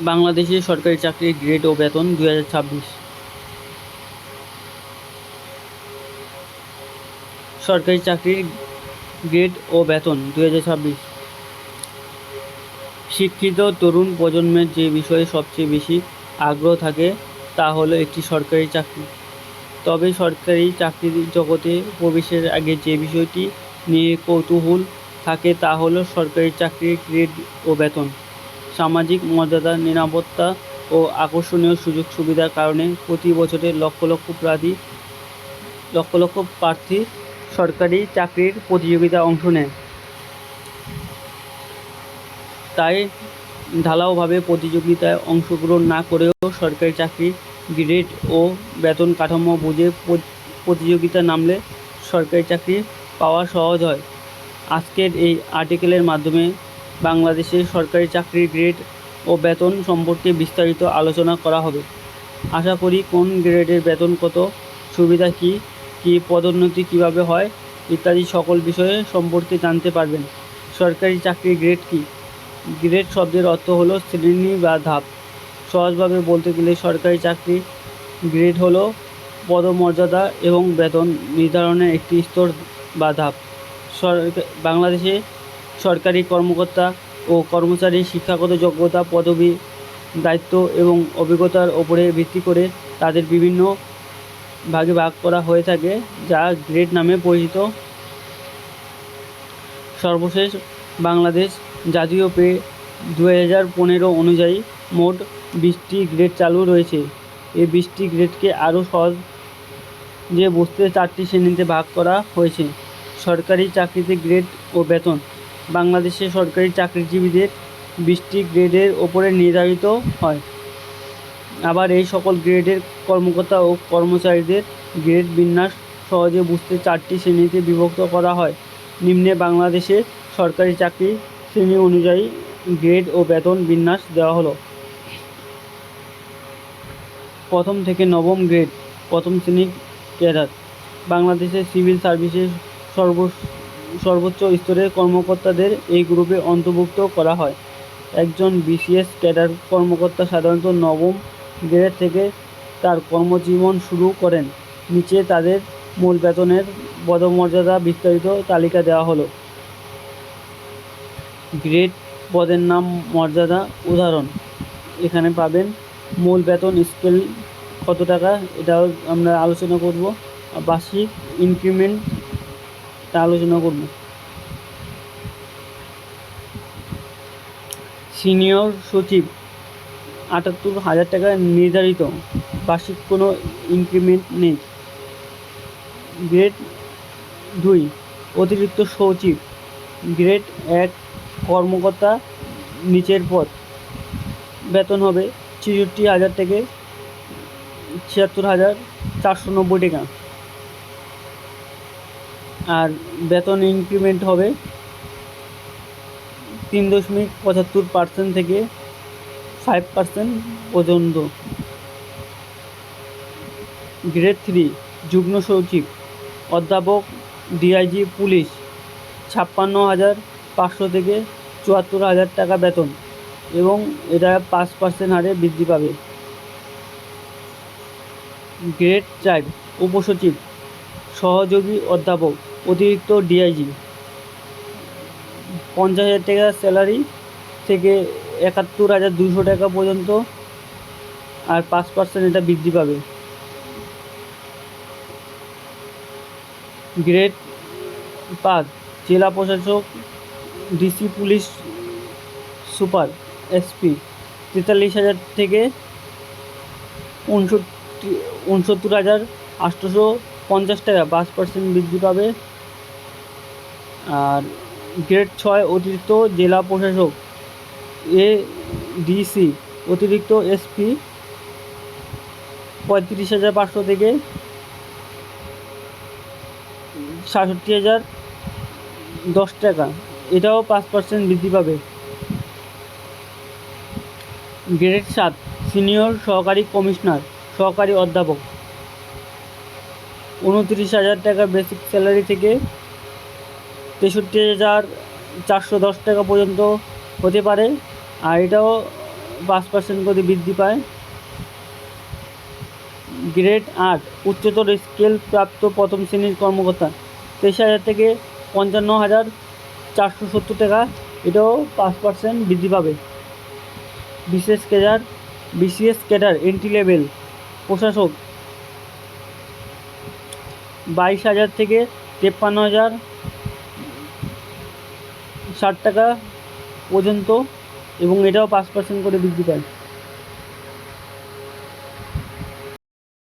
বাংলাদেশে সরকারি চাকরির গ্রেড ও বেতন 2026। সরকারি চাকরির গ্রেড ও বেতন 2026। শিক্ষিত তরুণ প্রজন্মের যে বিষয়ে সবচেয়ে বেশি আগ্রহ থাকে তা হলো একটি সরকারি চাকরি। তবে সরকারি চাকরির জগতে প্রবেশের আগে যে বিষয়টি নিয়ে কৌতূহল থাকে তা হলো সরকারি চাকরির গ্রেড ও বেতন। সামাজিক মর্যাদা, নিরাপত্তা ও আকর্ষণীয় সুযোগ সুবিধার কারণে প্রতি বছরে লক্ষ লক্ষ প্রার্থী সরকারি চাকরির প্রতিযোগিতায় অংশ নেয়। তাই ঢালাওভাবে প্রতিযোগিতায় অংশগ্রহণ না করেও সরকারি চাকরি গ্রেড ও বেতন কাঠামো বুঝে প্রতিযোগিতায় নামলে সরকারি চাকরি পাওয়া সহজ হয়। আজকের এই আর্টিকেলের মাধ্যমে বাংলাদেশের সরকারি চাকরির গ্রেড ও বেতন সম্পর্কে বিস্তারিত আলোচনা করা হবে। আশা করি কোন গ্রেডের বেতন কত, সুবিধা কী কী, পদোন্নতি কীভাবে হয় ইত্যাদি সকল বিষয়ে সম্পর্কে জানতে পারবেন। সরকারি চাকরির গ্রেড কী? গ্রেড শব্দের অর্থ হলো শ্রেণী বা ধাপ। সহজভাবে বলতে গেলে সরকারি চাকরি গ্রেড হলো পদমর্যাদা এবং বেতন নির্ধারণের একটি স্তর বা ধাপ। বাংলাদেশে সরকারি কর্মকর্তা ও কর্মচারী শিক্ষাগত যোগ্যতা, পদবি, দায়িত্ব এবং অভিজ্ঞতার ওপরে ভিত্তি করে তাদের বিভিন্ন ভাগে ভাগ করা হয়ে থাকে, যা গ্রেড নামে পরিচিত। সর্বশেষ বাংলাদেশ জাতীয় পে 2015 অনুযায়ী মোট 20টি গ্রেড চালু রয়েছে। এই 20টি গ্রেডকে আরও সহজে বুঝতে 4টি শ্রেণীতে ভাগ করা হয়েছে। সরকারি চাকরিতে গ্রেড ও বেতন। বাংলাদেশে সরকারি চাকরিজীবীদের 20টি গ্রেডের ওপরে নির্ধারিত হয়। আবার এই সকল গ্রেডের কর্মকর্তা ও কর্মচারীদের গ্রেড বিন্যাস সহজে বুঝতে 4টি শ্রেণীতে বিভক্ত করা হয়। নিম্নে বাংলাদেশে সরকারি চাকরি শ্রেণী অনুযায়ী গ্রেড ও বেতন বিন্যাস দেওয়া হলো। প্রথম থেকে নবম গ্রেড, প্রথম শ্রেণীর ক্যাডার। বাংলাদেশের সিভিল সার্ভিসের সর্বোচ্চ স্তরের কর্মকর্তাদের এই গ্রুপে অন্তর্ভুক্ত করা হয়। একজন বিসিএস ক্যাডার কর্মকর্তা সাধারণত নবম গ্রেড থেকে তার কর্মজীবন শুরু করেন। নিচে তাদের মূল বেতনের পদমর্যাদা বিস্তারিত তালিকা দেওয়া হলো। গ্রেড, পদের নাম, মর্যাদা। উদাহরণ এখানে পাবেন। মূল বেতন স্কেল কত টাকা, এটাও আমরা আলোচনা করব। বার্ষিক ইনক্রিমেন্টটা আলোচনা করব। সিনিয়র সচিব 78,000 টাকা নির্ধারিত, বার্ষিক কোনো ইনক্রিমেন্ট নেই। গ্রেড 2 অতিরিক্ত সচিব। গ্রেড 1 কর্মকর্তা, নিচের পদ। বেতন হবে 63,000 থেকে 76,490 টাকা। আর বেতন ইনক্রিমেন্ট হবে 3.75% থেকে 5% পর্যন্ত। গ্রেড 3 যুগ্ম সচিব, অধ্যাপক, ডিআইজি, পুলিশ 56,500 থেকে 74,000 টাকা বেতন এবং এটা 5% হারে বৃদ্ধি পাবে। গ্রেড 4 উপসচিব, সহযোগী অধ্যাপক, অতিরিক্ত ডিআইজি 50,000 টাকা স্যালারি থেকে 71,200 টাকা পর্যন্ত, আর 5% এটা বৃদ্ধি পাবে। গ্রেড 5 জেলা প্রশাসক, ডিসি, পুলিশ সুপার, এসপি 43,000 থেকে 69,850 টাকা, 5% বৃদ্ধি পাবে। আর গ্রেড 6 অতিরিক্ত জেলা প্রশাসক, এডিসি, অতিরিক্ত এসপি 35,500 থেকে 67,010 টাকা, এটাও 5% বৃদ্ধি পাবে। গ্রেড 7 সিনিয়র সহকারী কমিশনার, সহকারী অধ্যাপক 29,000 টাকা বেসিক স্যালারি থেকে 63,410 টাকা পর্যন্ত হতে পারে, আর এটাও 5% করে বৃদ্ধি পায়। গ্রেড 8 উচ্চতর স্কেল প্রাপ্ত প্রথম শ্রেণীর কর্মকর্তা 23,000 থেকে 55,470 টাকা, এটাও 5% বৃদ্ধি পাবে। বিসিএস ক্যাডার এন্ট্রি লেভেল প্রশাসক 22,000 থেকে 53,060 টাকা পর্যন্ত, এবং এটাও 5% করে বৃদ্ধি পায়।